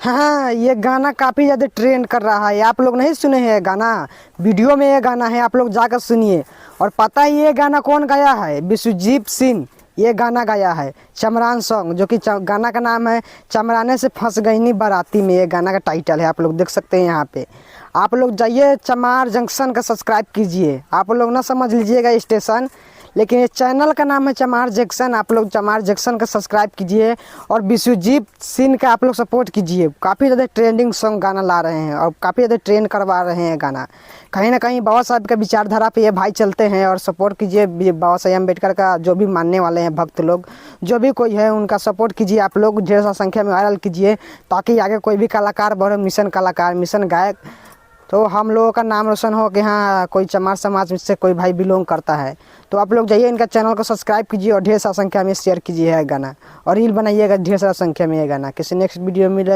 हाँ, ये गाना काफ़ी ज़्यादा ट्रेंड कर रहा है। आप लोग नहीं सुने हैं गाना? वीडियो में ये गाना है, आप लोग जाकर सुनिए। और पता है ये गाना कौन गाया है? विश्वजीत सिंह ये गाना गाया है। चमरान सॉन्ग, जो कि गाना का नाम है चमराने से फंस गई नी बाराती में, ये गाना का टाइटल है। आप लोग देख सकते हैं यहाँ पे। आप लोग जाइए चमार जंक्शन का सब्सक्राइब कीजिए। आप लोग ना समझ लीजिएगा स्टेशन, लेकिन ये चैनल का नाम है चमार जंक्शन। आप लोग चमार जंक्शन का सब्सक्राइब कीजिए और विश्वजीत सिंह का आप लोग सपोर्ट कीजिए। काफ़ी ज़्यादा ट्रेंडिंग सॉन्ग गाना ला रहे हैं और काफ़ी ज़्यादा ट्रेंड करवा रहे हैं गाना। कहीं ना कहीं बाबा साहब का विचारधारा पे ये भाई चलते हैं। और सपोर्ट कीजिए बाबा साहेब अम्बेडकर का, जो भी मानने वाले हैं भक्त लोग, जो भी कोई है उनका सपोर्ट कीजिए। आप लोग ढेर सारी संख्या में वायरल कीजिए, ताकि आगे कोई भी कलाकार बढ़े, मिशन कलाकार, मिशन गायक, तो हम लोगों का नाम रोशन हो कि हाँ कोई चमार समाज से कोई भाई बिलोंग करता है। तो आप लोग जाइए इनका चैनल को सब्सक्राइब कीजिए और ढेर सारी संख्या में शेयर कीजिए है गाना, और रील बनाइएगा ढेर सारा संख्या में ये गाना। किसी नेक्स्ट वीडियो में मिले।